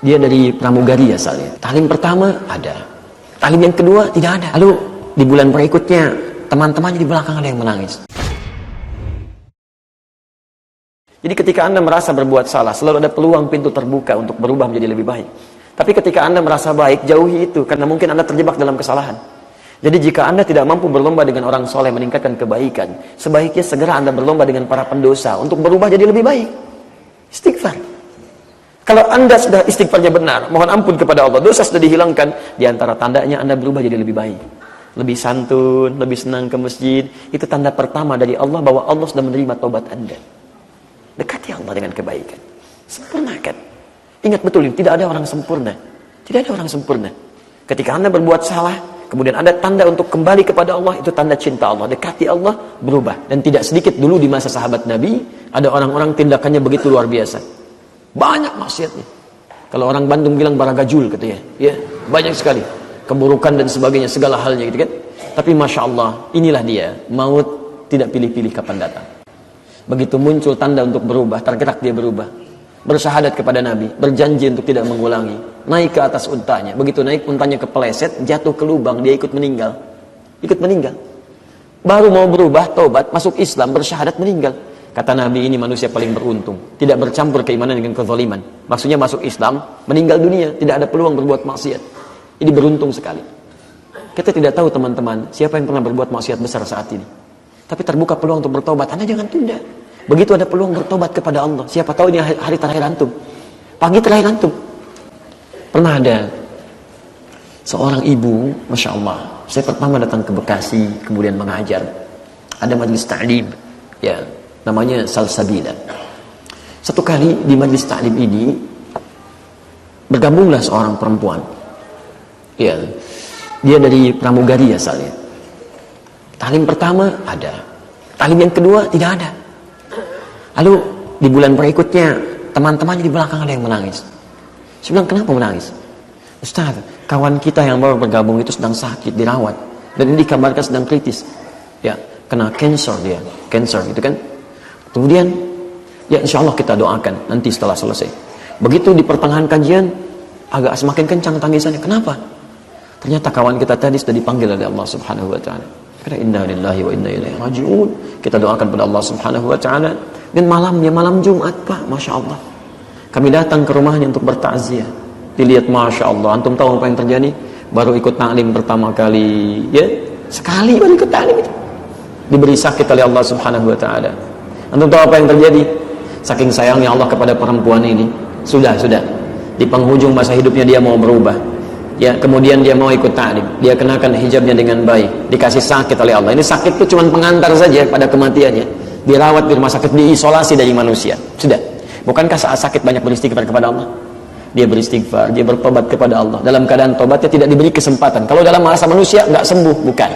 Dia dari pramugari asalnya. Talim pertama ada, talim yang kedua tidak ada. Lalu di bulan berikutnya teman-temannya di belakang ada yang menangis. Jadi ketika Anda merasa berbuat salah, selalu ada peluang pintu terbuka untuk berubah menjadi lebih baik. Tapi ketika Anda merasa baik, jauhi itu, karena mungkin Anda terjebak dalam kesalahan. Jadi jika Anda tidak mampu berlomba dengan orang soleh meningkatkan kebaikan, sebaiknya segera Anda berlomba dengan para pendosa untuk berubah jadi lebih baik. Istighfar. Kalau Anda sudah istighfarnya benar, mohon ampun kepada Allah, dosa sudah dihilangkan, di antara tandanya Anda berubah jadi lebih baik. Lebih santun, lebih senang ke masjid. Itu tanda pertama dari Allah bahwa Allah sudah menerima taubat Anda. Dekati Allah dengan kebaikan. Sempurnakan. Ingat betul, tidak ada orang sempurna. Tidak ada orang sempurna. Ketika Anda berbuat salah, kemudian ada tanda untuk kembali kepada Allah, itu tanda cinta Allah. Dekati Allah, berubah. Dan tidak sedikit dulu di masa sahabat Nabi, ada orang-orang tindakannya begitu luar biasa. Banyak maksiatnya. Kalau orang Bandung bilang baragajul katanya. Ya, banyak sekali. Keburukan dan sebagainya, segala halnya gitu kan. Tapi Masya Allah, inilah dia. Maut tidak pilih-pilih kapan datang. Begitu muncul tanda untuk berubah, tergerak dia berubah. Bersyahadat kepada Nabi, berjanji untuk tidak mengulangi. Naik ke atas untanya. Begitu naik, untanya kepeleset, jatuh ke lubang, dia ikut meninggal. Ikut meninggal. Baru mau berubah, taubat, masuk Islam, bersyahadat, meninggal. Kata Nabi, ini manusia paling beruntung. Tidak bercampur keimanan dengan kezaliman. Maksudnya masuk Islam, meninggal dunia, tidak ada peluang berbuat maksiat. Ini beruntung sekali. Kita tidak tahu teman-teman, siapa yang pernah berbuat maksiat besar saat ini. Tapi terbuka peluang untuk bertobat, Anda jangan tunda. Begitu ada peluang bertobat kepada Allah, siapa tahu ini hari terakhir antum, pagi terakhir antum. Pernah ada seorang ibu, Masya Allah, saya pertama datang ke Bekasi, kemudian mengajar. Ada majlis ta'lim, ya, namanya Salsabila. Satu kali di majlis ta'lim ini, bergabunglah seorang perempuan. Ya, dia dari pramugari asalnya. Talim pertama ada, talim yang kedua tidak ada. Lalu di bulan berikutnya teman-temannya di belakang ada yang menangis. Saya bilang, kenapa menangis? Ustaz, kawan kita yang baru bergabung itu sedang sakit, dirawat, dan ini dikabarkan sedang kritis. Ya, kena cancer dia, cancer gitu kan. Kemudian ya insya Allah kita doakan nanti setelah selesai. Begitu di pertengahan kajian agak semakin kencang tangisannya. Kenapa? Ternyata kawan kita tadi sudah dipanggil oleh Allah Subhanahu wa taala. Karena inna lillahi wa inna ilaihi raji'un. Kita doakan pada Allah Subhanahu wa taala. Dan malamnya, malam Jumat Pak, Masya Allah, kami datang ke rumahnya untuk bertakziah. Dilihat, Masya Allah, antum tahu apa yang terjadi? Baru ikut taklim pertama kali, ya, sekali baru ikut taklim itu, diberi sakit oleh Allah Subhanahu wa taala. Antum tahu apa yang terjadi? Saking sayangnya Allah kepada perempuan ini, sudah di penghujung masa hidupnya dia mau berubah. Ya, kemudian dia mau ikut taklim, dia kenakan hijabnya dengan baik, dikasih sakit oleh Allah. Ini sakit itu cuma pengantar saja pada kematiannya. Dirawat di rumah sakit, diisolasi dari manusia. Sudah. Bukankah saat sakit banyak beristighfar kepada Allah? Dia beristighfar, dia bertobat kepada Allah. Dalam keadaan tobatnya tidak diberi kesempatan. Kalau dalam bahasa manusia nggak sembuh, bukan.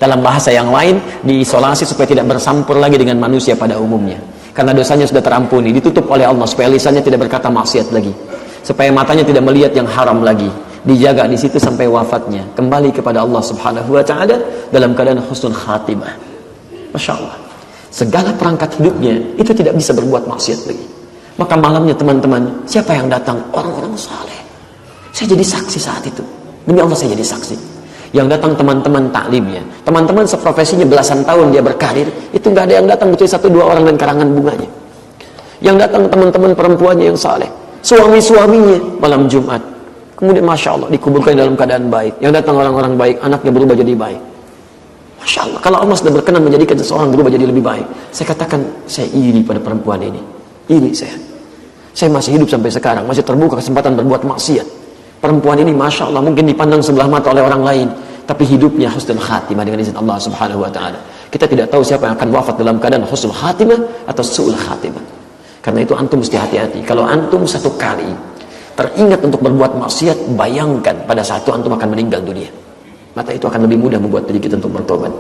Dalam bahasa yang lain, diisolasi supaya tidak bersampur lagi dengan manusia pada umumnya. Karena dosanya sudah terampuni, ditutup oleh Allah supaya lisannya tidak berkata maksiat lagi. Supaya matanya tidak melihat yang haram lagi. Dijaga di situ sampai wafatnya. Kembali kepada Allah Subhanahu wa taala dalam keadaan husnul khatimah. Masya Allah. Segala perangkat hidupnya itu tidak bisa berbuat maksiat lagi. Maka malamnya teman-teman, siapa yang datang? Orang-orang saleh. Saya jadi saksi saat itu. Demi Allah saya jadi saksi. Yang datang teman-teman taklimnya, teman-teman seprofesinya belasan tahun dia berkarir, itu nggak ada yang datang kecuali 1-2 orang dan karangan bunganya. Yang datang teman-teman perempuannya yang saleh, suami-suaminya malam Jumat. Kemudian Masya Allah dikuburkan dalam keadaan baik. Yang datang orang-orang baik, anaknya berubah jadi baik. Masya Allah, kalau Allah sudah berkenan menjadikan seseorang berubah jadi lebih baik, saya katakan, saya iri pada perempuan ini. Iri saya. Saya masih hidup sampai sekarang, masih terbuka kesempatan berbuat maksiat. Perempuan ini Masya Allah mungkin dipandang sebelah mata oleh orang lain, tapi hidupnya husnul khatimah dengan izin Allah Subhanahu wa taala. Kita tidak tahu siapa yang akan wafat dalam keadaan husnul khatimah atau su'ul khatimah. Karena itu antum mesti hati-hati. Kalau antum satu kali teringat untuk berbuat maksiat, bayangkan pada saat itu antum akan meninggal dunia. Maka itu akan lebih mudah membuat diri kita untuk bertobat.